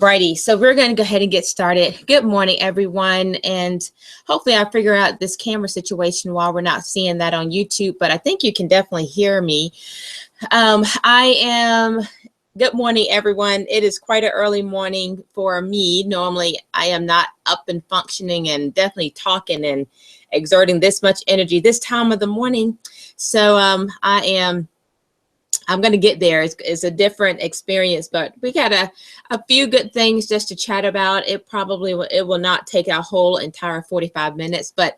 Righty, so we're going to go ahead and get started. Good morning, everyone, and hopefully I'll figure out this camera situation while we're not seeing that on YouTube, but I think you can definitely hear me. Good morning, everyone. It is quite an early morning for me. Normally, I am not up and functioning and definitely talking and exerting this much energy this time of the morning. So I'm going to get there. It's a different experience, but we got a few good things just to chat about. It will not take our whole entire 45 minutes, but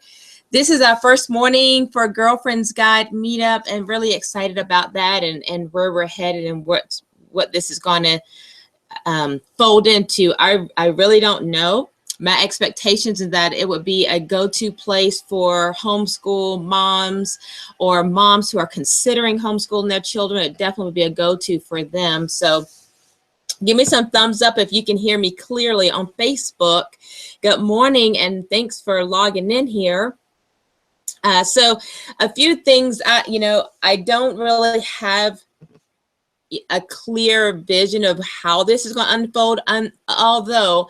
this is our first morning for Girlfriend's Guide meetup, and really excited about that and where we're headed and what this is going to fold into. I really don't know. My expectations is that it would be a go-to place for homeschool moms or moms who are considering homeschooling their children. It definitely would be a go-to for them. So give me some thumbs up if you can hear me clearly on Facebook. Good morning, and thanks for logging in here. So a few things, I don't really have a clear vision of how this is going to unfold, although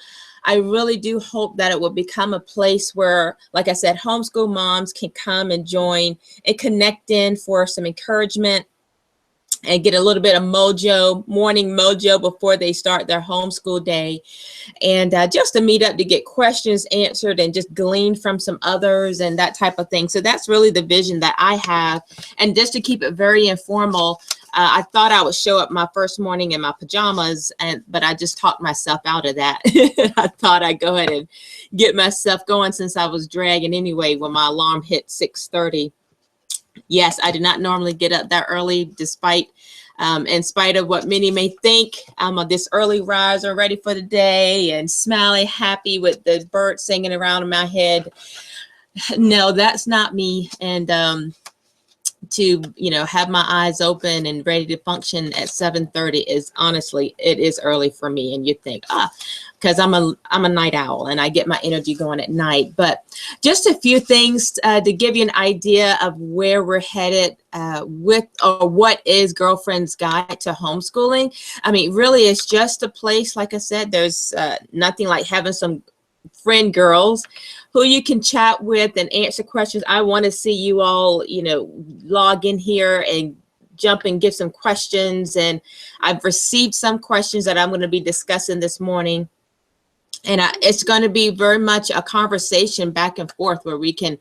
I really do hope that it will become a place where, like I said, homeschool moms can come and join and connect in for some encouragement and get a little bit of morning mojo before they start their homeschool day. And just to meet up to get questions answered and just glean from some others and that type of thing. So that's really the vision that I have. And just to keep it very informal, I thought I would show up my first morning in my pajamas, but I just talked myself out of that. I thought I'd go ahead and get myself going since I was dragging anyway when my alarm hit 6:30. Yes, I did not normally get up that early, in spite of what many may think. I'm this early riser, ready for the day and smiling, happy with the birds singing around in my head. No, that's not me. And to have my eyes open and ready to function at 7:30 is it is early for me. And you think, because I'm a night owl and I get my energy going at night. But just a few things to give you an idea of where we're headed what is Girlfriend's Guide to Homeschooling. I mean, really, it's just a place, like I said, there's nothing like having some friend girls who you can chat with and answer questions. I want to see you all, log in here and jump and give some questions. And I've received some questions that I'm going to be discussing this morning. And it's going to be very much a conversation back and forth where we can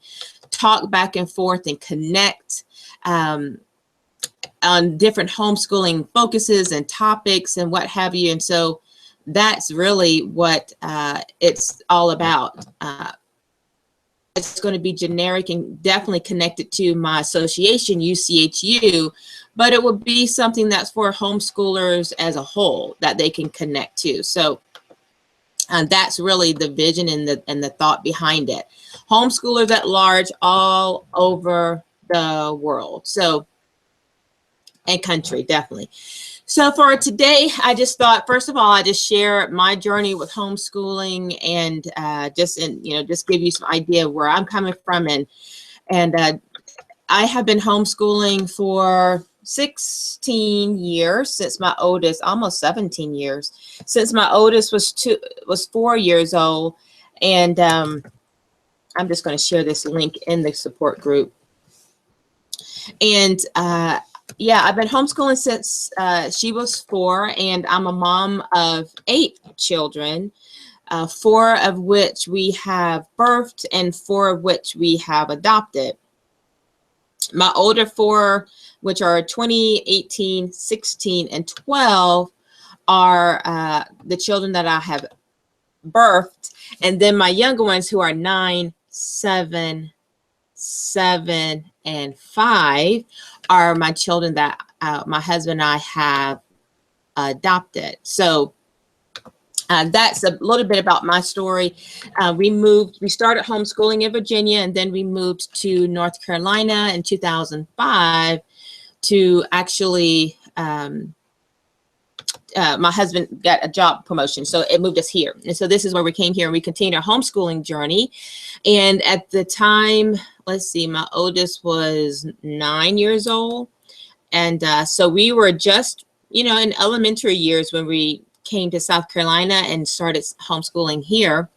talk back and forth and connect on different homeschooling focuses and topics and what have you. And so that's really what it's all about. It's going to be generic and definitely connected to my association, UCHU, but it will be something that's for homeschoolers as a whole that they can connect to. So that's really the vision and the thought behind it. Homeschoolers at large all over the world. So, and country, definitely. So for today, I just thought, first of all, I just share my journey with homeschooling and just give you some idea of where I'm coming from. And I have been homeschooling for 16 years since my oldest, almost 17 years, since my oldest was 4 years old. And I'm just going to share this link in the support group. And yeah, I've been homeschooling since she was 4, and I'm a mom of 8 children, 4 of which we have birthed and 4 of which we have adopted. My older 4, which are 20, 18, 16, and 12, are the children that I have birthed. And then my younger ones, who are 9, 7, and 5, are my children that my husband and I have adopted. So that's a little bit about my story. We started homeschooling in Virginia, and then we moved to North Carolina in 2005 to actually, my husband got a job promotion, so it moved us here. And so this is where we came here, and we continued our homeschooling journey. And at the time, let's see, my oldest was 9 years old. And so we were just, in elementary years when we came to South Carolina and started homeschooling here.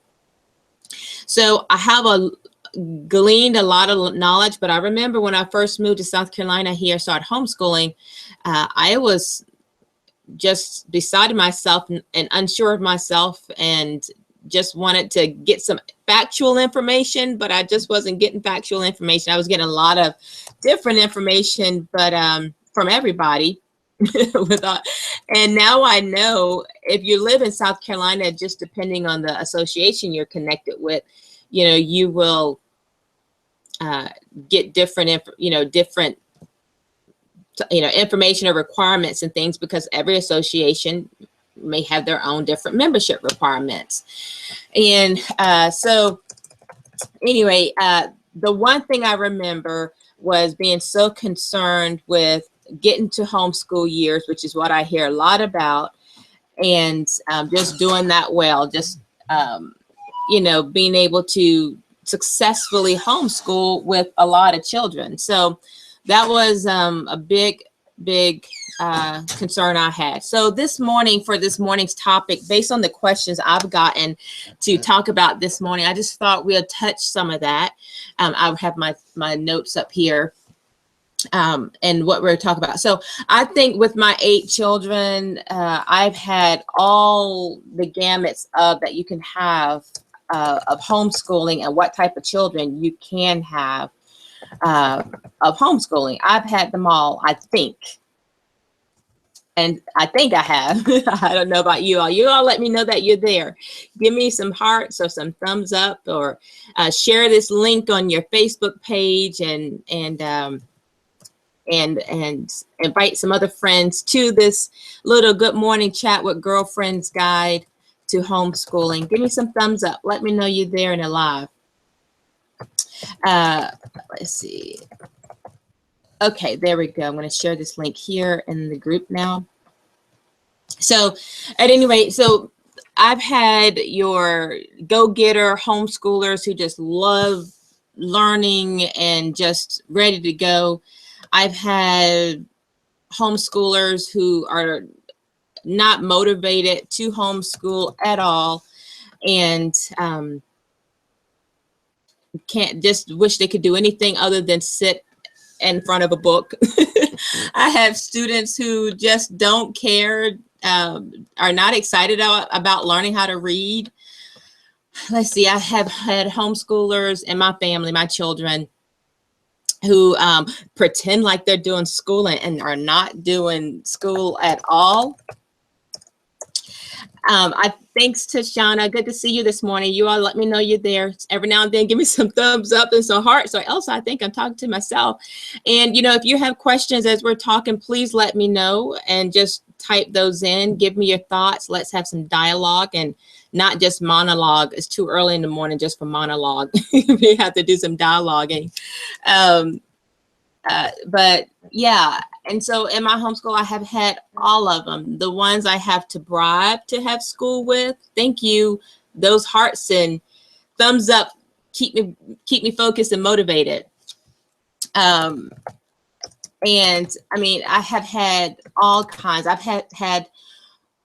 So I have gleaned a lot of knowledge, but I remember when I first moved to South Carolina here, started homeschooling, I was just beside myself and unsure of myself, and just wanted to get some factual information, but I just wasn't getting factual information. I was getting a lot of different information, but from everybody. And now I know if you live in South Carolina, just depending on the association you're connected with, you will get different information or requirements and things, because every association may have their own different membership requirements. And so anyway, the one thing I remember was being so concerned with getting to homeschool years, which is what I hear a lot about, and just doing that well, just being able to successfully homeschool with a lot of children. So that was a big concern I had. So this morning, for this morning's topic, based on the questions I've gotten to talk about this morning, I just thought we'll touch some of that. I have my notes up here. And what we're talking about. So I think with my 8 children, I've had all the gamuts of that you can have of homeschooling, and what type of children you can have of homeschooling. I've had them all, I think. And I think I have. I don't know about you all. You all let me know that you're there. Give me some hearts or some thumbs up, or share this link on your Facebook page, and invite some other friends to this little Good Morning Chat with Girlfriends guide to homeschooling. Give me some thumbs up. Let me know you're there and alive. Let's see. Okay, there we go. I'm going to share this link here in the group now. So at any rate, so I've had your go-getter homeschoolers who just love learning and just ready to go. I've had homeschoolers who are not motivated to homeschool at all, and can't, just wish they could do anything other than sit in front of a book. I have students who just don't care, are not excited about learning how to read. Let's see, I have had homeschoolers in my family, my children, who pretend like they're doing school and are not doing school at all. Thanks to Shauna. Good to see you this morning. You all let me know you're there. Every now and then, give me some thumbs up and some hearts, or else I think I'm talking to myself. And, if you have questions as we're talking, please let me know and just type those in. Give me your thoughts. Let's have some dialogue and not just monologue. It's too early in the morning just for monologue. We have to do some dialoguing. But yeah, and so in my homeschool, I have had all of them. The ones I have to bribe to have school with, thank you. Those hearts and thumbs up keep me focused and motivated. And I mean, I have had all kinds. I've had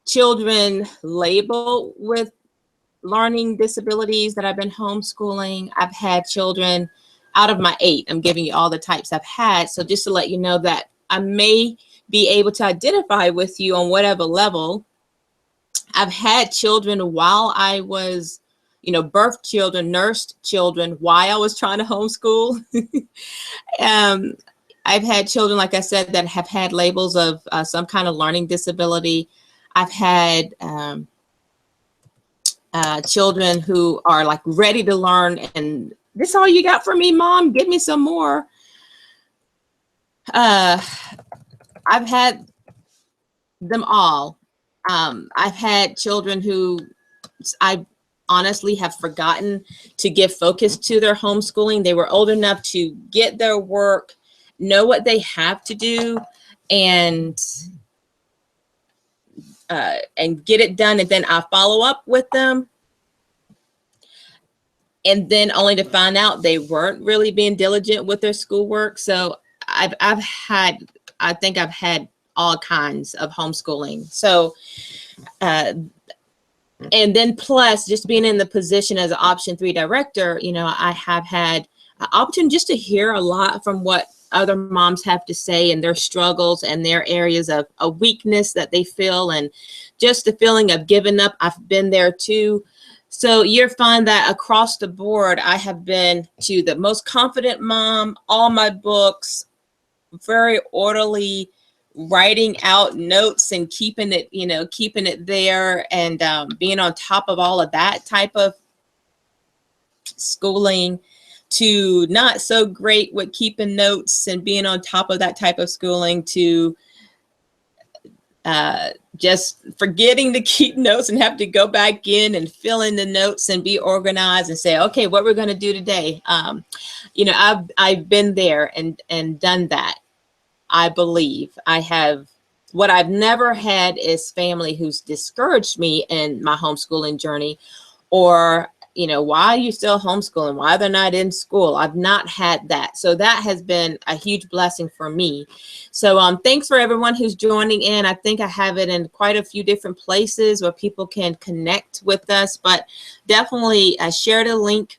children labeled with learning disabilities that I've been homeschooling. I've had children, out of my 8, I'm giving you all the types I've had. So just to let you know that I may be able to identify with you on whatever level. I've had children while I was, birthed children, nursed children while I was trying to homeschool. I've had children, like I said, that have had labels of some kind of learning disability. I've had children who are like ready to learn, and this all you got for me, Mom? Give me some more. I've had them all. I've had children who I honestly have forgotten to give focus to their homeschooling. They were old enough to get their work, know what they have to do, and get it done. And then I follow up with them. And then only to find out they weren't really being diligent with their schoolwork. So I think I've had all kinds of homeschooling. So Uh, and then plus just being in the position as an option 3 director, you know, I have had an opportunity just to hear a lot from what other moms have to say and their struggles and their areas of a weakness that they feel, and just the feeling of giving up. I've been there too. So you'll find that across the board, I have been to the most confident mom, all my books, very orderly, writing out notes and keeping it, you know, keeping it there, and being on top of all of that type of schooling, to not so great with keeping notes and being on top of that type of schooling, to just forgetting to keep notes and have to go back in and fill in the notes and be organized and say, okay, what we're going to do today. You know, I've been there and done that. I believe I have. What I've never had is family who's discouraged me in my homeschooling journey, or, you know, why are you still homeschooling? Why they're not in school? I've not had that. So that has been a huge blessing for me. So thanks for everyone who's joining in. I think I have it in quite a few different places where people can connect with us, but definitely share the link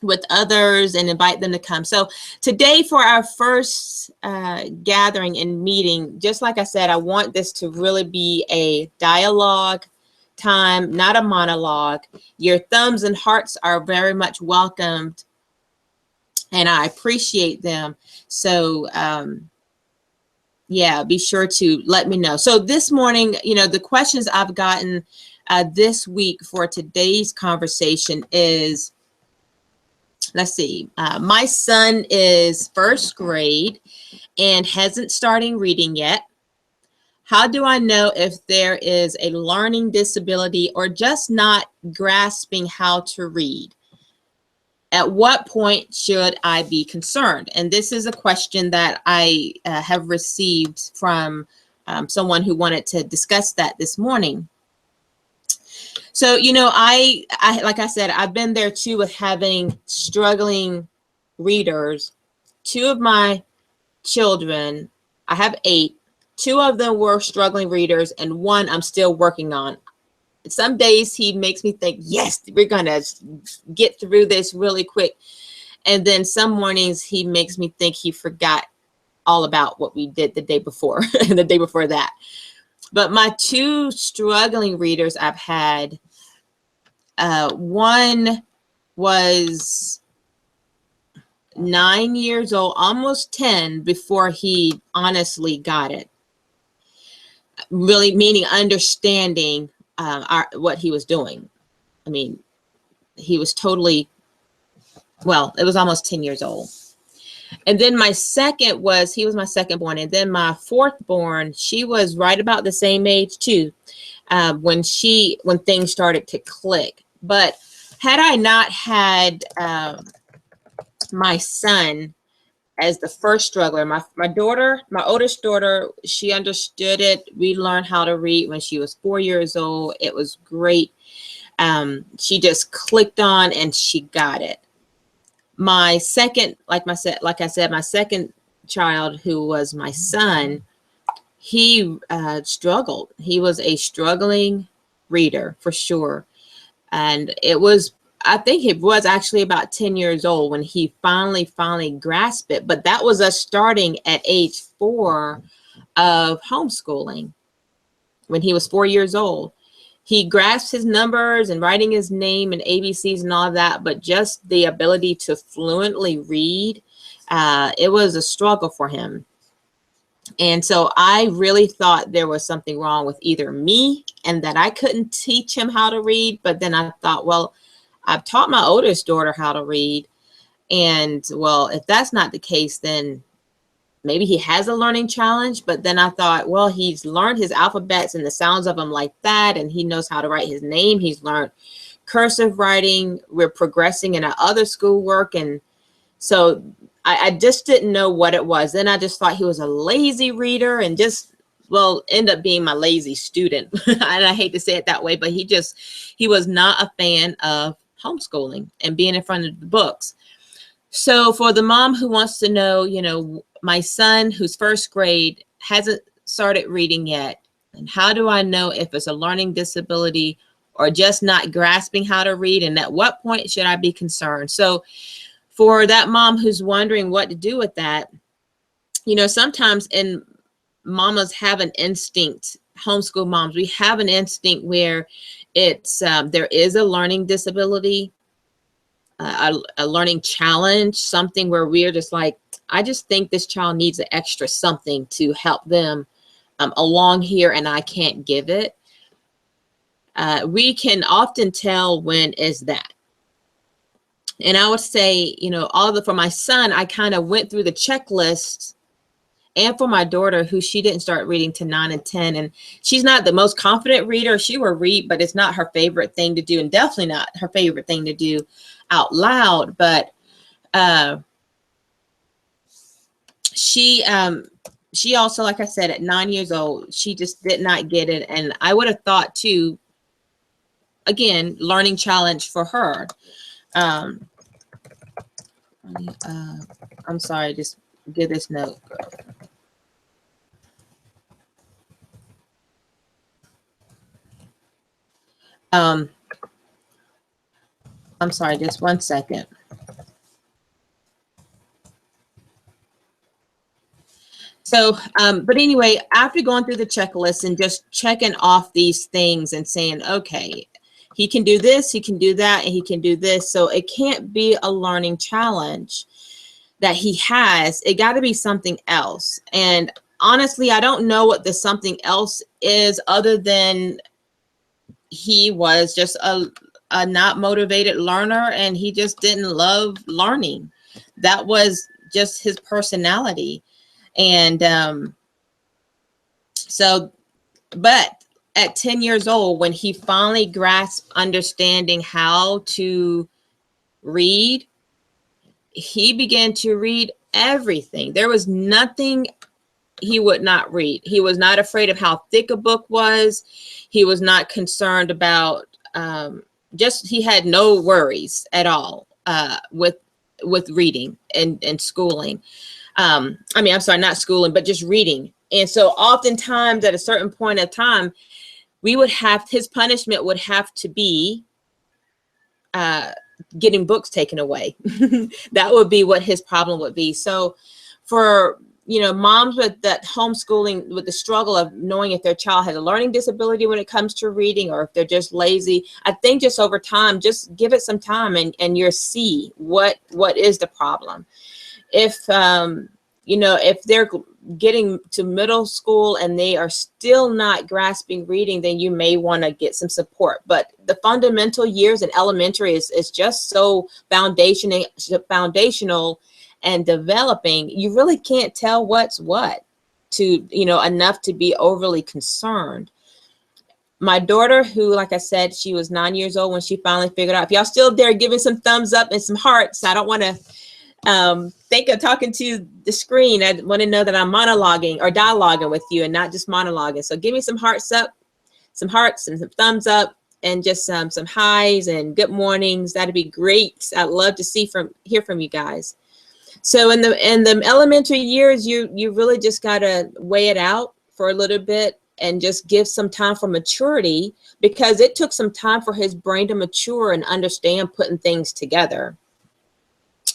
with others and invite them to come. So today for our first gathering and meeting, just like I said, I want this to really be a dialogue time, not a monologue. Your thumbs and hearts are very much welcomed, and I appreciate them. So yeah, be sure to let me know. So this morning, you know, the questions I've gotten this week for today's conversation is, let's see, my son is first grade and hasn't started reading yet. How do I know if there is a learning disability or just not grasping how to read? At what point should I be concerned? And this is a question that I have received from someone who wanted to discuss that this morning. So, you know, I like I said, I've been there too with having struggling readers. 2 of my children, I have 8, 2 of them were struggling readers, and 1 I'm still working on. Some days he makes me think, yes, we're gonna get through this really quick. And then some mornings he makes me think he forgot all about what we did the day before and the day before that. But my 2 struggling readers I've had, one was 9 years old, almost 10, before he honestly got it. Really meaning understanding what he was doing. I mean, he was totally, well, it was almost 10 years old. And then my second was, he was my second born. And then my fourth born, she was right about the same age too, when things started to click. But had I not had my son as the first struggler, my daughter, my oldest daughter, she understood it. We learned how to read when she was 4 years old. It was great. She just clicked on and she got it. My second, like I said, my second child, who was my son, he struggled. He was a struggling reader for sure. And I think he was actually about 10 years old when he finally grasped it. But that was us starting at age 4 of homeschooling. When he was 4 years old, he grasped his numbers and writing his name and ABCs and all of that, but just the ability to fluently read, it was a struggle for him. And so I really thought there was something wrong with either me and that I couldn't teach him how to read. But then I thought, well, I've taught my oldest daughter how to read. And well, if that's not the case, then maybe he has a learning challenge. But then I thought, well, he's learned his alphabets and the sounds of them like that, and he knows how to write his name. He's learned cursive writing. We're progressing in our other schoolwork. And so I just didn't know what it was. Then I just thought he was a lazy reader and just, well, end up being my lazy student. And I hate to say it that way, but he was not a fan of homeschooling and being in front of the books. So for the mom who wants to know, you know, my son, who's first grade, hasn't started reading yet. And how do I know if it's a learning disability or just not grasping how to read? And at what point should I be concerned? So for that mom who's wondering what to do with that, you know, sometimes in mamas have an instinct, homeschool moms, we have an instinct where it's there is a learning disability, a learning challenge, something where we're just like, I just think this child needs an extra something to help them along here, and I can't give it. We can often tell when is that. And I would say, you know, for my son, I kind of went through the checklist, and for my daughter, who she didn't start reading to 9 and 10, and she's not the most confident reader. She will read, but it's not her favorite thing to do, and definitely not her favorite thing to do out loud. But she also, like I said, at 9 years old, she just did not get it. And I would have thought too, again, learning challenge for her. I'm sorry, just give this note. I'm sorry, just 1 second. So, but anyway, after going through the checklist and just checking off these things and saying, okay, he can do this, he can do that, and he can do this. So it can't be a learning challenge that he has. It got to be something else. And honestly, I don't know what the something else is, other than he was just a not motivated learner, and he just didn't love learning. That was just his personality. And but at 10 years old, when he finally grasped understanding how to read, he began to read everything. There was nothing he would not read. He was not afraid of how thick a book was. He was not concerned about, he had no worries at all with reading and schooling. I'm sorry, not schooling, but just reading. And so oftentimes at a certain point of time, his punishment would have to be getting books taken away. That would be what his problem would be. So for, you know, moms with that homeschooling, with the struggle of knowing if their child has a learning disability when it comes to reading, or if they're just lazy, I think just over time, just give it some time and you'll see what is the problem. If, you know, if they're getting to middle school and they are still not grasping reading, then you may want to get some support. But the fundamental years in elementary is just so foundational and developing. You really can't tell what's what to, you know, enough to be overly concerned. My daughter, who, like I said, she was 9 years old when she finally figured out. If y'all still there giving some thumbs up and some hearts, I don't want to think of talking to the screen. I want to know that I'm monologuing or dialoguing with you and not just monologuing. So give me some hearts up, some hearts and some thumbs up, and just some highs and good mornings. That'd be great. I'd love to hear from you guys. So in the elementary years, you really just got to weigh it out for a little bit and just give some time for maturity, because it took some time for his brain to mature and understand putting things together.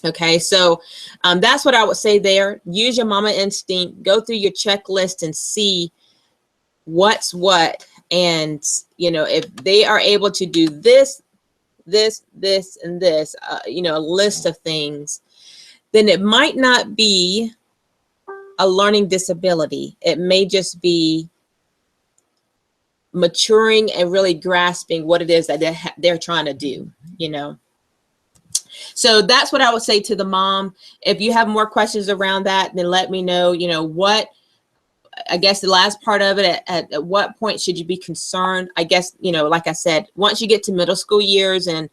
Okay, so that's what I would say there. Use your mama instinct, go through your checklist and see what's what. And, you know, if they are able to do this, and this, you know, a list of things, then it might not be a learning disability. It may just be maturing and really grasping what it is that they're trying to do, you know. So that's what I would say to the mom. If you have more questions around that, then let me know, you know, I guess the last part of it, at what point should you be concerned? I guess, you know, like I said, once you get to middle school years, and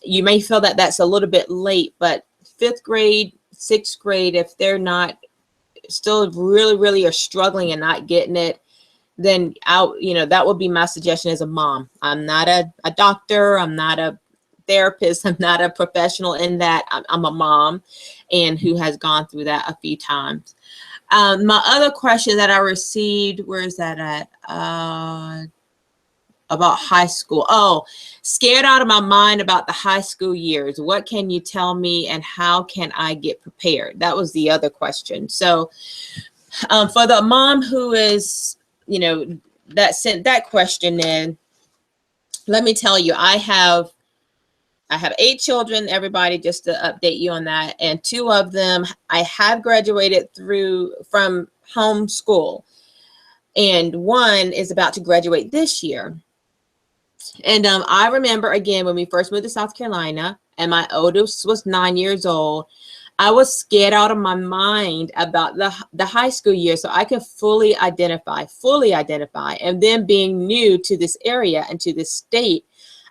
you may feel that that's a little bit late, but 5th grade, 6th grade, if they're not still really are struggling and not getting it, then you know, that would be my suggestion as a mom. I'm not a doctor. I'm not a therapist. I'm not a professional in that. I'm a mom and who has gone through that a few times. My other question that I received, where is that at? About high school. Oh, scared out of my mind about the high school years. What can you tell me and how can I get prepared? That was the other question. So for the mom who is, that sent that question in, let me tell you, I have 8 children, everybody, just to update you on that. And 2 of them I have graduated from homeschool. And 1 is about to graduate this year. And I remember, again, when we first moved to South Carolina and my oldest was 9 years old, I was scared out of my mind about the high school year. So I could fully identify. And then being new to this area and to this state,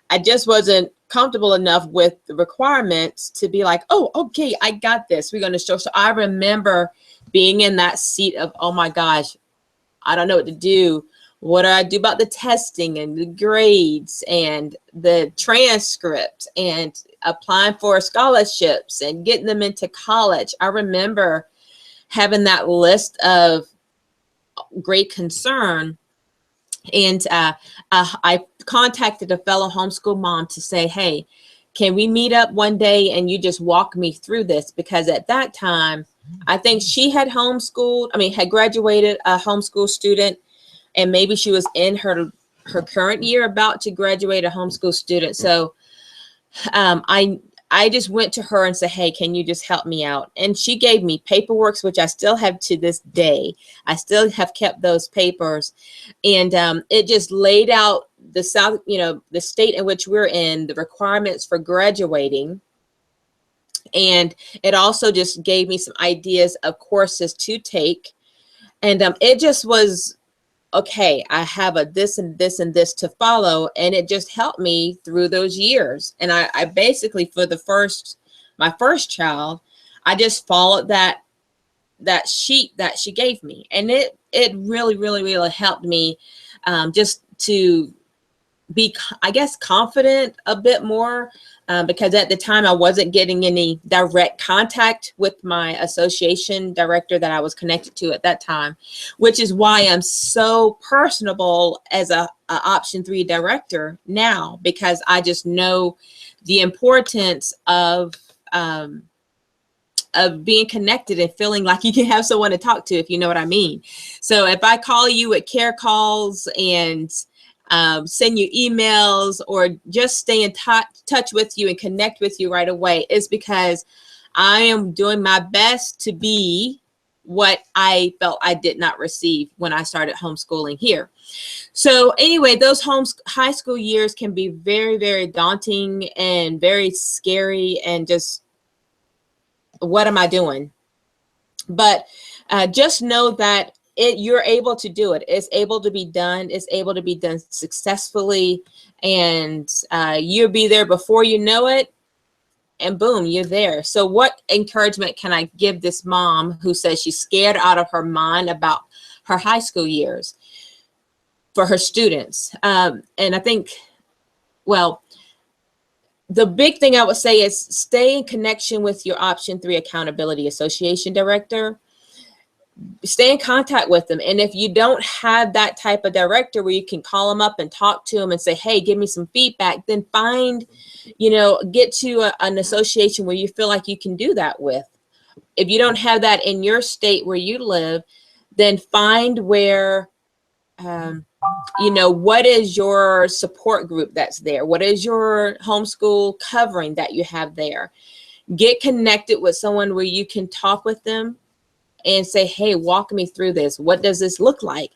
I just wasn't comfortable enough with the requirements to be like, oh, okay, I got this. We're going to show. So I remember being in that seat of, oh my gosh, I don't know what to do. What do I do about the testing and the grades and the transcript and applying for scholarships and getting them into college? I remember having that list of great concern. And I contacted a fellow homeschool mom to say, hey, can we meet up one day and you just walk me through this? Because at that time, I think she had had graduated a homeschool student, and maybe she was in her current year about to graduate a homeschool student. So I just went to her and said, hey, can you just help me out? And she gave me paperwork, which I still have to this day. I still have kept those papers. And it just laid out the state in which we're in, the requirements for graduating. And it also just gave me some ideas of courses to take. And it just was, okay, I have a this and this and this to follow. And it just helped me through those years. And I basically, for my first child, I just followed that sheet that she gave me. And it really, really, really helped me just to be, I guess, confident a bit more. Because at the time I wasn't getting any direct contact with my association director that I was connected to at that time, which is why I'm so personable as a Option 3 director now, because I just know the importance of being connected and feeling like you can have someone to talk to, if you know what I mean. So if I call you at care calls and send you emails or just stay in touch with you and connect with you right away, is because I am doing my best to be what I felt I did not receive when I started homeschooling here. So anyway, those high school years can be very, very daunting and very scary, and just, what am I doing? But just know that you're able to do it. It's able to be done. It's able to be done successfully, and you'll be there before you know it, and boom, you're there. So what encouragement can I give this mom who says she's scared out of her mind about her high school years for her students? And I think, well, the big thing I would say is stay in connection with your Option 3 Accountability Association director. Stay in contact with them. And if you don't have that type of director where you can call them up and talk to them and say, hey, give me some feedback, then get to an association where you feel like you can do that with. If you don't have that in your state where you live, then find where, what is your support group that's there? What is your homeschool covering that you have there? Get connected with someone where you can talk with them and say, hey, walk me through this. What does this look like?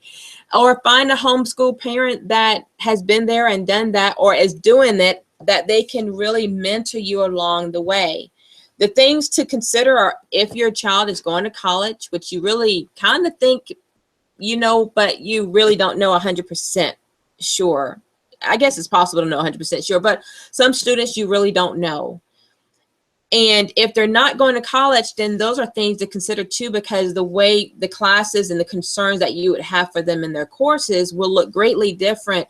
Or find a homeschool parent that has been there and done that, or is doing it, that they can really mentor you along the way. The things to consider are, if your child is going to college, which you really kind of think, but you really don't know 100% sure. I guess it's possible to know 100% sure, but some students you really don't know. And if they're not going to college, then those are things to consider too, because the way the classes and the concerns that you would have for them in their courses will look greatly different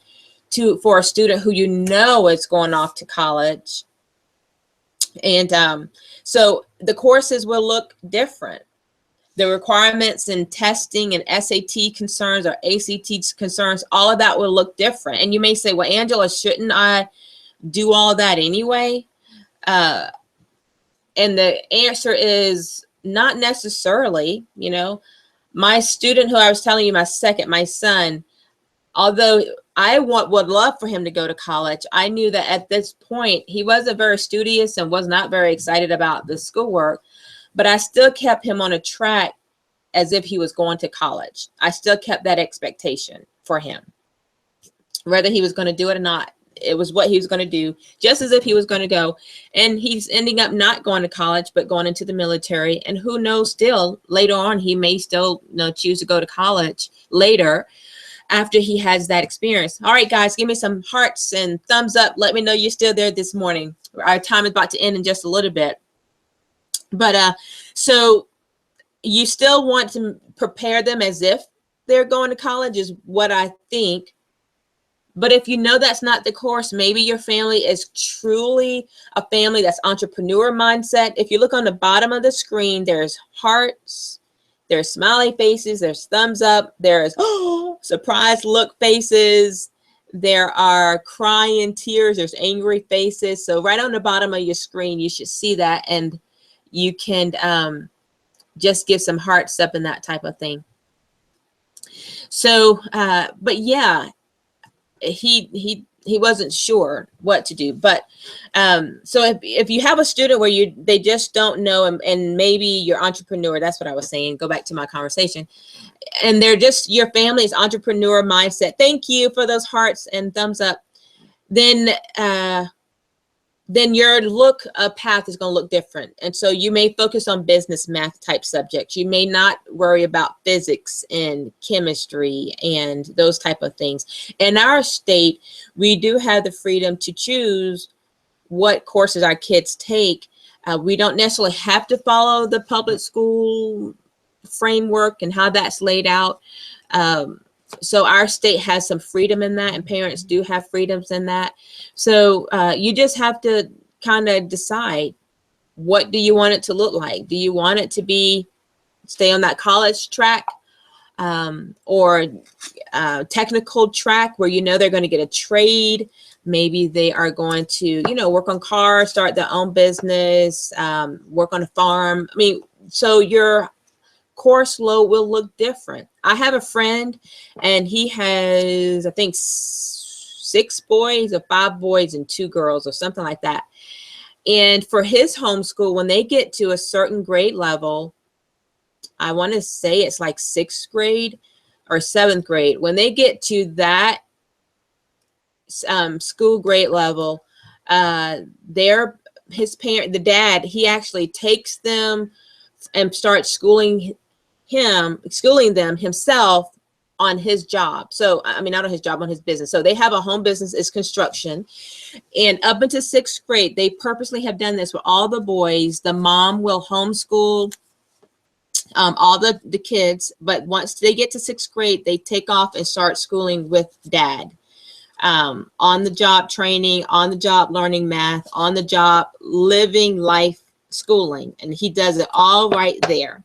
for a student who is going off to college. And so the courses will look different. the requirements and testing and SAT concerns or ACT concerns, all of that will look different. And you may say, well, Angela, shouldn't I do all that anyway? And the answer is not necessarily. You know, my student who I was telling you, my son, although I would love for him to go to college, I knew that at this point he wasn't very studious and was not very excited about the schoolwork, but I still kept him on a track as if he was going to college. I still kept that expectation for him, whether he was going to do it or not. It was what he was going to do, just as if he was going to go. And he's ending up not going to college, but going into the military. And who knows, still later on, he may still choose to go to college later after he has that experience. All right, guys, give me some hearts and thumbs up. Let me know you're still there this morning. Our time is about to end in just a little bit. But so you still want to prepare them as if they're going to college is what I think. But if you know that's not the course, maybe your family is truly a family that's entrepreneur mindset. If you look on the bottom of the screen, there's hearts, there's smiley faces, there's thumbs up, there's surprise look faces, there are crying tears, there's angry faces. So right on the bottom of your screen, you should see that, and you can just give some hearts up and that type of thing. So, but yeah, he wasn't sure what to do. But so if you have a student where they just don't know, and maybe your entrepreneur, that's what I was saying, go back to my conversation, and they're just, your family's entrepreneur mindset, thank you for those hearts and thumbs up, then your path is going to look different. And so you may focus on business math type subjects. You may not worry about physics and chemistry and those type of things. In our state, we do have the freedom to choose what courses our kids take. We don't necessarily have to follow the public school framework and how that's laid out. So our state has some freedom in that, and parents do have freedoms in that. So you just have to kind of decide, what do you want it to look like? Do you want it to stay on that college track or technical track where they're going to get a trade? Maybe they are going to, work on cars, start their own business, work on a farm. I mean, so your course load will look different. I have a friend, and he has, I think, 6 boys or 5 boys and 2 girls or something like that. And for his homeschool, when they get to a certain grade level, I want to say it's like 6th grade or 7th grade, when they get to that school grade level, his parent, the dad, he actually takes them and starts schooling them himself on his job. So, I mean, not on his job, on his business. So they have a home business, is construction. And up into 6th grade, they purposely have done this with all the boys. The mom will homeschool all the kids. But once they get to 6th grade, they take off and start schooling with dad. On the job training, on the job learning math, on the job living life schooling. And he does it all right there.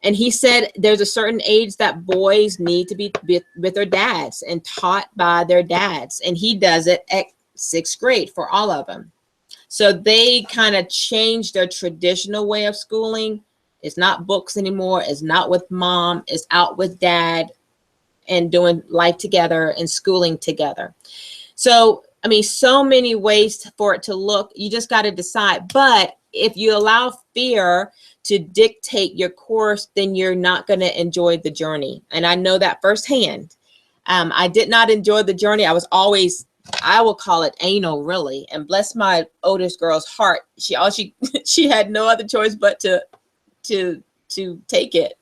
And he said there's a certain age that boys need to be with their dads and taught by their dads. And he does it at 6th grade for all of them. So they kind of changed their traditional way of schooling. It's not books anymore. It's not with mom. It's out with dad and doing life together and schooling together. So, I mean, so many ways for it to look. You just got to decide. But if you allow fear to dictate your course, then you're not going to enjoy the journey. And I know that firsthand. I did not enjoy the journey. I was always, I will call it anal, really. And bless my oldest girl's heart. She had no other choice but to take it.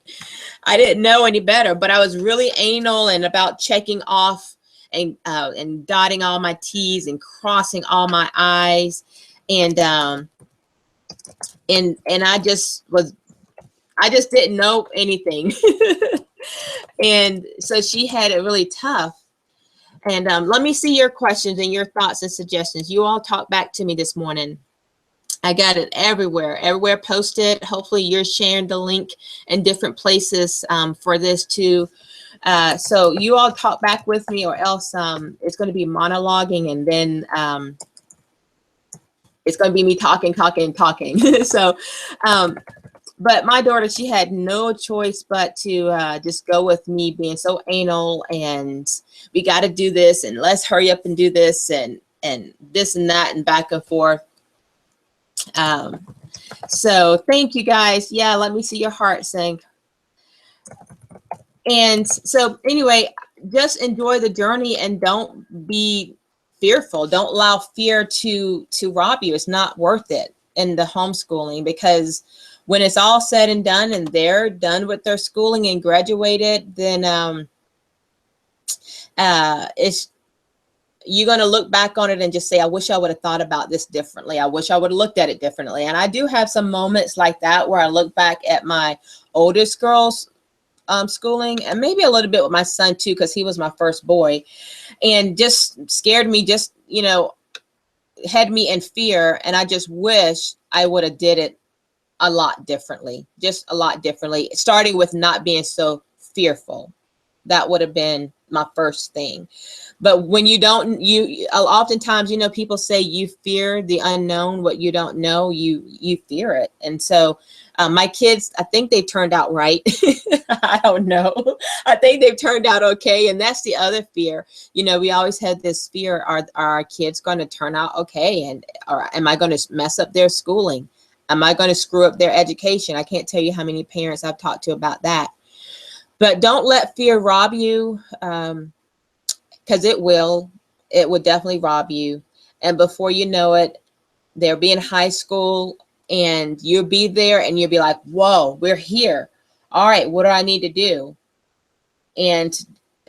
I didn't know any better, but I was really anal and about checking off and dotting all my T's and crossing all my I's. And I just didn't know anything. And so she had it really tough. And let me see your questions and your thoughts and suggestions. You all talk back to me this morning. I got it everywhere posted. Hopefully you're sharing the link in different places for this too. So you all talk back with me, or else it's going to be monologuing, and then it's going to be me talking. So, but my daughter, she had no choice but to just go with me being so anal, and we got to do this, and let's hurry up and do this, and this and that, and back and forth. So thank you guys. Yeah, let me see your heart sink. And so anyway, just enjoy the journey and don't be fearful. Don't allow fear to rob you. It's not worth it in the homeschooling, because when it's all said and done and they're done with their schooling and graduated, then it's, you're going to look back on it and just say, I wish I would have thought about this differently. I wish I would have looked at it differently. And I do have some moments like that where I look back at my oldest girl's schooling, and maybe a little bit with my son too, because he was my first boy, and just scared me, just, you know, had me in fear. And I just wish I would have did it a lot differently, just a lot differently, starting with not being so fearful. That would have been my first thing. But when you don't, you oftentimes, you know, people say you fear the unknown, what you don't know, you fear it. And so my kids, I think they've turned out right. I don't know. I think they've turned out okay. And that's the other fear. You know, we always had this fear, are our kids going to turn out okay? And or am I going to mess up their schooling? Am I going to screw up their education? I can't tell you how many parents I've talked to about that. But don't let fear rob you, because it will definitely rob you. And before you know it, they'll be in high school, and you'll be there, and you'll be like, whoa, we're here. All right, what do I need to do? And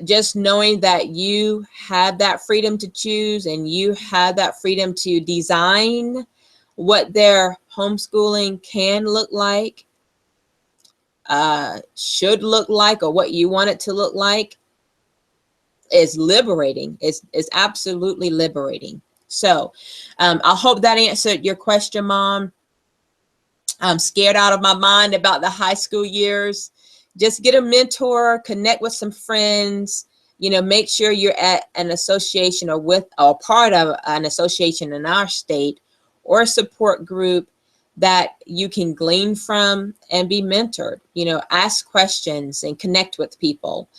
just knowing that you have that freedom to choose, and you have that freedom to design what their homeschooling can look like, should look like, or what you want it to look like, is liberating. It's absolutely liberating. So I hope that answered your question, Mom. I'm scared out of my mind about the high school years. Just get a mentor, connect with some friends, you know, make sure you're at an association or with, or part of an association in our state, or a support group that you can glean from and be mentored. You know, ask questions and connect with people.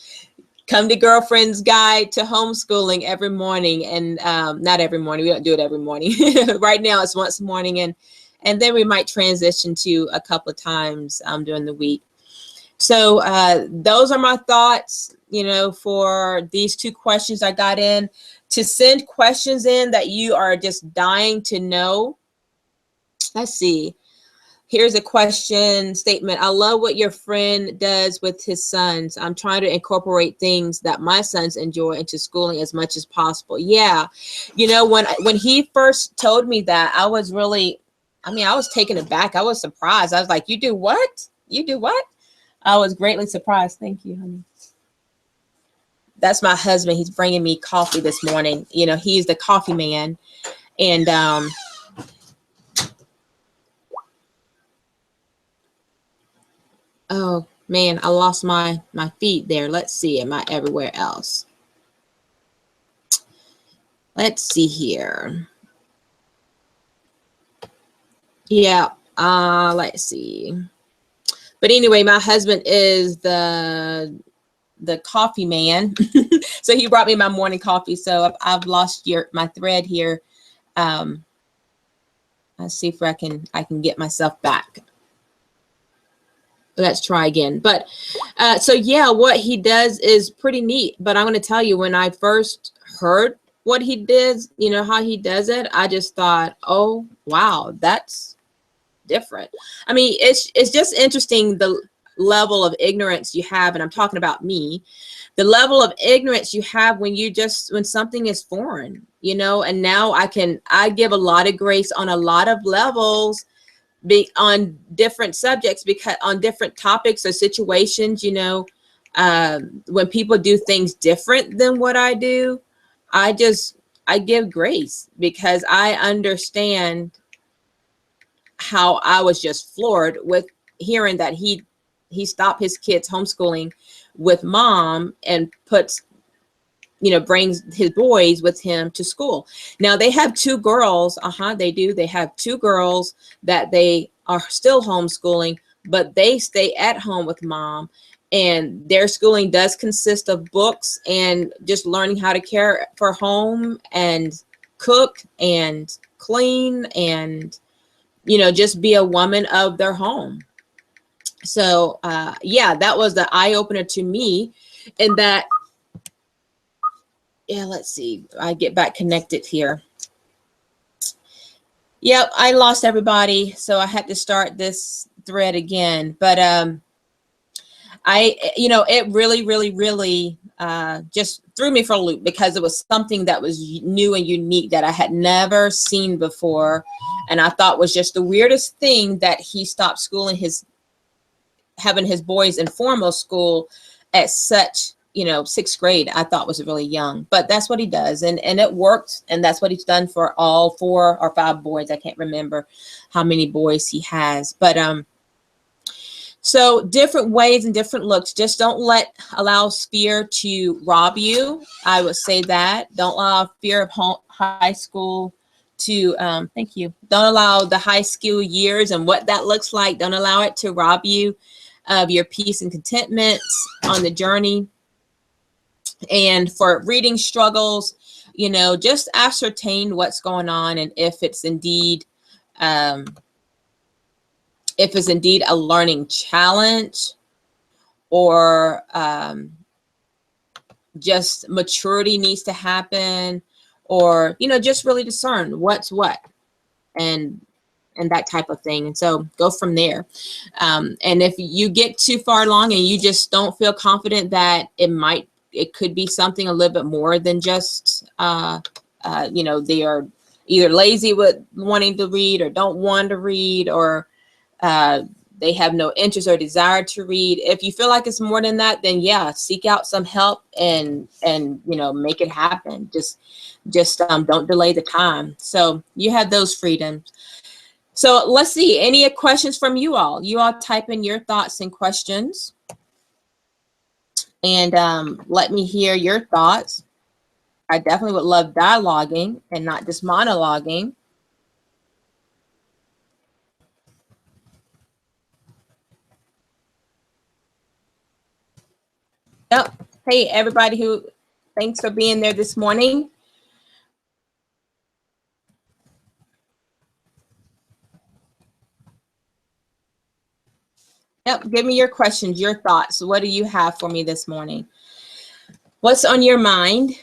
Come to Girlfriend's Guide to Homeschooling every morning, and not every morning. We don't do it every morning. Right now it's once a morning, and then we might transition to a couple of times during the week. So those are my thoughts, you know, for these two questions I got in. To send questions in that you are just dying to know. Let's see. Here's a question statement. I love what your friend does with his sons. I'm trying to incorporate things that my sons enjoy into schooling as much as possible. Yeah. You know, when he first told me that, I was really, I mean, I was taken aback. I was surprised. I was like, you do what? You do what? I was greatly surprised. Thank you, honey. That's my husband. He's bringing me coffee this morning. You know, he's the coffee man. And, oh man, I lost my feed there. Let's see. Am I everywhere else? Let's see here. Yeah. Let's see. But anyway, my husband is the coffee man. So he brought me my morning coffee. So I've lost my thread here. Let's see if I can get myself back. Let's try again. But so yeah, what he does is pretty neat. But I'm going to tell you, when I first heard what he did, you know, how he does it, I just thought, oh wow, that's different. I mean, it's just interesting, the level of ignorance you have, and I'm talking about me, the level of ignorance you have when something is foreign, you know. And now I give a lot of grace on a lot of levels, on different subjects, because on different topics or situations, you know, when people do things different than what I do, I give grace, because I understand how I was just floored with hearing that he stopped his kids homeschooling with mom and puts, brings his boys with him to school. Now they have two girls. They do. They have two girls that they are still homeschooling, but they stay at home with mom. And their schooling does consist of books and just learning how to care for home and cook and clean and, just be a woman of their home. So, yeah, that was the eye opener to me. And that, yeah, let's see, I get back connected here. Yep, I lost everybody. So I had to start this thread again. But it really just threw me for a loop, because it was something that was new and unique that I had never seen before. And I thought was just the weirdest thing that he stopped schooling having his boys in formal school at such, 6th grade. I thought was really young, but that's what he does. And it worked. And that's what he's done for all 4 or 5 boys. I can't remember how many boys he has, but, so different ways and different looks. Just don't allow fear to rob you. I would say that. Don't allow fear of high school to, thank you. Don't allow the high school years and what that looks like. Don't allow it to rob you of your peace and contentment on the journey. And for reading struggles, just ascertain what's going on, and if it's indeed, a learning challenge, or just maturity needs to happen, or, just really discern what's what and that type of thing. And so go from there. And if you get too far along and you just don't feel confident that it could be something a little bit more than just, they are either lazy with wanting to read, or don't want to read, or they have no interest or desire to read. If you feel like it's more than that, then yeah, seek out some help and make it happen. Just don't delay the time. So you have those freedoms. So let's see, any questions from you all? You all type in your thoughts and questions, and let me hear your thoughts. I definitely would love dialoguing and not just monologuing. Yep. Hey, everybody thanks for being there this morning. Yep. Give me your questions, your thoughts. What do you have for me this morning? What's on your mind?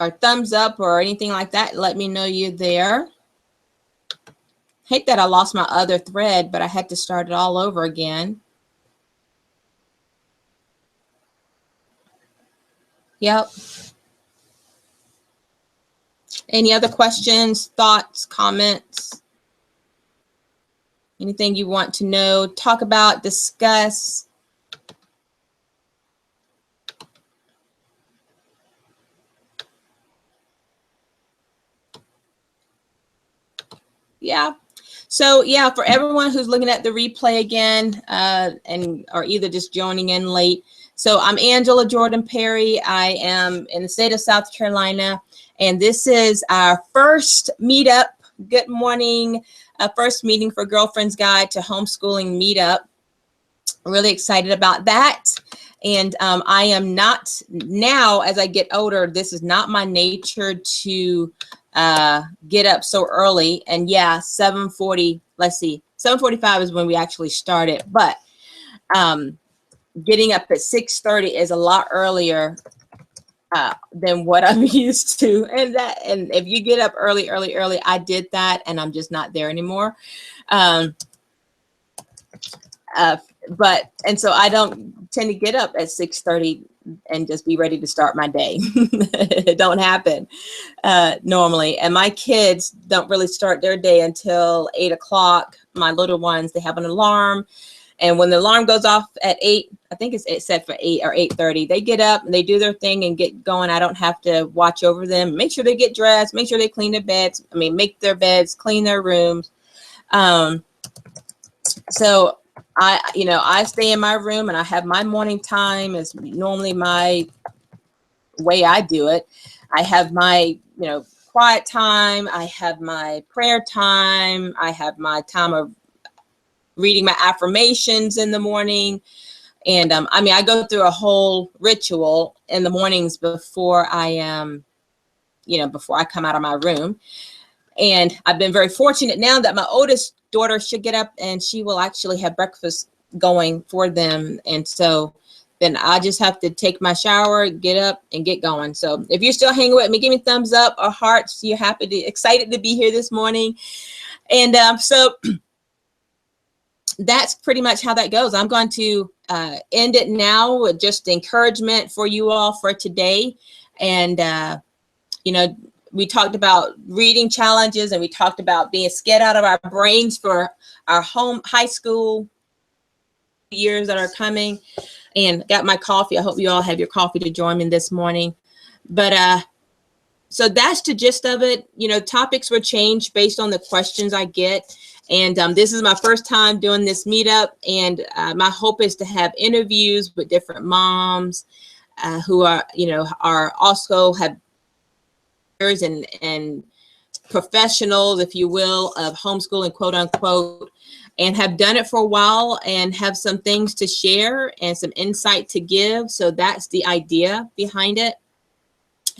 Or thumbs up or anything like that. Let me know you're there. Hate that I lost my other thread, but I had to start it all over again. Yep. Any other questions, thoughts, comments? Anything you want to know, talk about, discuss? Yeah. So yeah, for everyone who's looking at the replay again, or either just joining in late. So I'm Angela Jordan Perry. I am in the state of South Carolina, and this is our first meetup. Good morning. First meeting for Girlfriend's Guide to Homeschooling meetup. Really excited about that. And I am not now, as I get older, this is not my nature to get up so early. And yeah, 7:40, let's see, 7:45 is when we actually started, but getting up at 6:30 is a lot earlier than what I'm used to. And if you get up early, I did that, and I'm just not there anymore. And so I don't tend to get up at 6:30 and just be ready to start my day. It don't happen normally. And my kids don't really start their day until 8 o'clock. My little ones, they have an alarm. And when the alarm goes off at 8 I think it's set for 8 or 8:30. They get up and they do their thing and get going. I don't have to watch over them. Make sure they get dressed. Make sure they clean their beds. I mean, make their beds, clean their rooms. So I stay in my room and I have my morning time is normally my way I do it. I have my, quiet time. I have my prayer time. I have my time of reading my affirmations in the morning. And I go through a whole ritual in the mornings before I before I come out of my room. And I've been very fortunate now that my oldest daughter should get up and she will actually have breakfast going for them. And so then I just have to take my shower, get up and get going. So if you're still hanging with me, give me thumbs up or hearts. You're excited to be here this morning. And so that's pretty much how that goes. I'm going to end it now with just encouragement for you all for today. And, we talked about reading challenges and we talked about being scared out of our brains for our high school years that are coming, and got my coffee. I hope you all have your coffee to join me this morning. But so that's the gist of it. Topics were changed based on the questions I get. And this is my first time doing this meetup. And my hope is to have interviews with different moms who are also have and professionals, if you will, of homeschooling, quote unquote, and have done it for a while and have some things to share and some insight to give. So that's the idea behind it.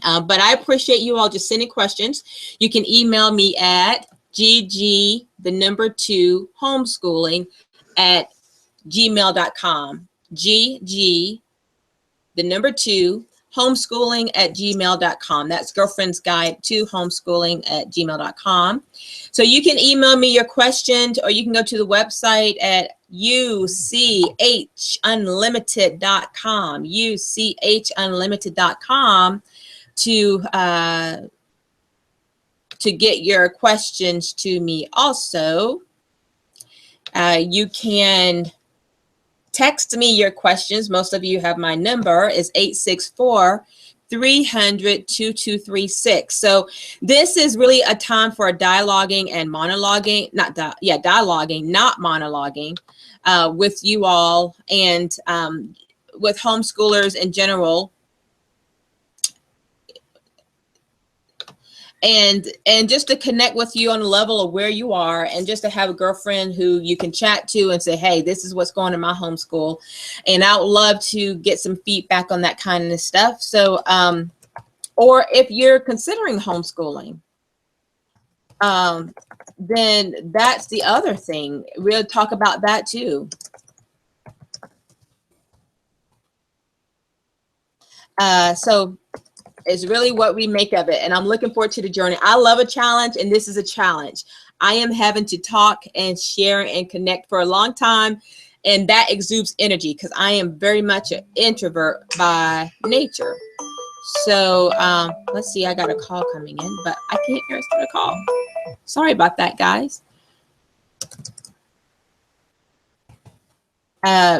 But I appreciate you all just sending questions. You can email me at gg2homeschooling@gmail.com. gg2homeschooling@gmail.com. That's Girlfriend's Guide to Homeschooling@gmail.com. So you can email me your questions, or you can go to the website at uchunlimited.com, uchunlimited.com to get your questions to me. Also, you can text me your questions. Most of you have my number, is 864-300-2236. So this is really a time for dialoguing and monologuing, dialoguing, not monologuing with you all and with homeschoolers in general. And just to connect with you on the level of where you are, and just to have a girlfriend who you can chat to and say, hey, this is what's going on in my homeschool. And I would love to get some feedback on that kind of stuff. So, or if you're considering homeschooling, then that's the other thing. We'll talk about that too. So it's really what we make of it. And I'm looking forward to the journey. I love a challenge, and this is a challenge. I am having to talk and share and connect for a long time, and that exudes energy because I am very much an introvert by nature. So let's see, I got a call coming in, but I can't answer the call. Sorry about that, guys.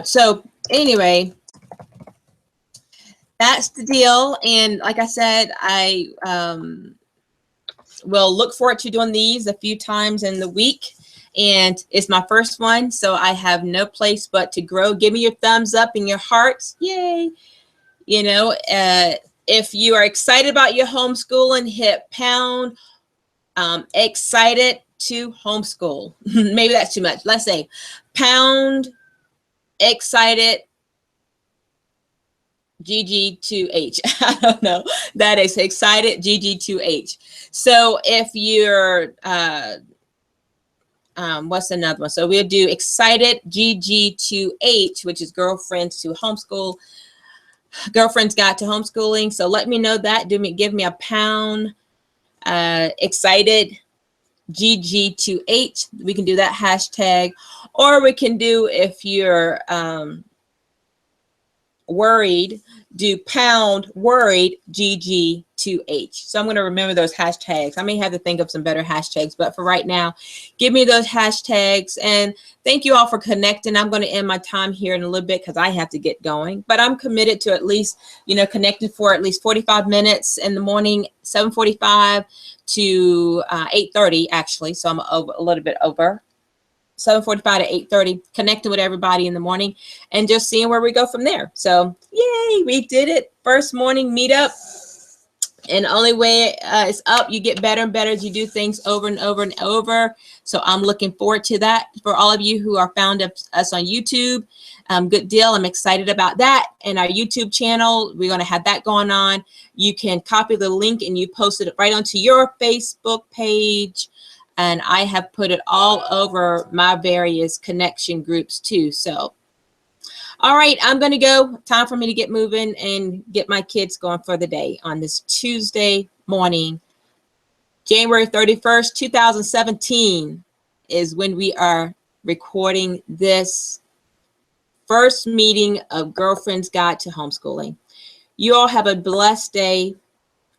So anyway, that's the deal. And like I said, I will look forward to doing these a few times in the week. And it's my first one, so I have no place but to grow. Give me your thumbs up and your hearts. Yay. If you are excited about your homeschooling, hit pound. Excited to homeschool. Maybe that's too much. Let's say pound excited GG2H. I don't know. That is excited GG2H. So if you're, what's another one? So we'll do excited GG2H, which is Girlfriends to Homeschool, Girlfriend's Guide to Homeschooling. So let me know that. Give me a pound. Excited GG2H. We can do that hashtag, or we can do, if you're worried, do pound worried GG2H. So I'm going to remember those hashtags. I may have to think of some better hashtags, but for right now, give me those hashtags. And thank you all for connecting. I'm going to end my time here in a little bit because I have to get going, but I'm committed to at least, connecting for at least 45 minutes in the morning, 7:45 to 8:30 actually. So I'm over, a little bit over. 7:45 to 8:30, connecting with everybody in the morning and just seeing where we go from there. So yay, we did it. First morning meetup. And the only way it's up, you get better and better as you do things over and over and over. So I'm looking forward to that. For all of you who are found us on YouTube, good deal. I'm excited about that. And our YouTube channel, we're going to have that going on. You can copy the link and you post it right onto your Facebook page. And I have put it all over my various connection groups too. So, all right, I'm going to go. Time for me to get moving and get my kids going for the day on this Tuesday morning. January 31st, 2017 is when we are recording this first meeting of Girlfriend's Guide to Homeschooling. You all have a blessed day.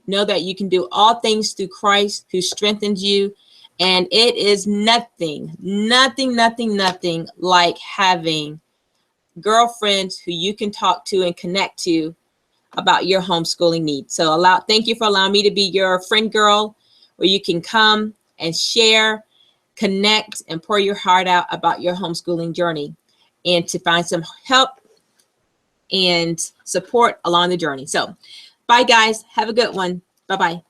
Know that you can do all things through Christ who strengthens you. And it is nothing like having girlfriends who you can talk to and connect to about your homeschooling needs. So thank you for allowing me to be your friend girl, where you can come and share, connect, and pour your heart out about your homeschooling journey and to find some help and support along the journey. So bye guys. Have a good one. Bye-bye.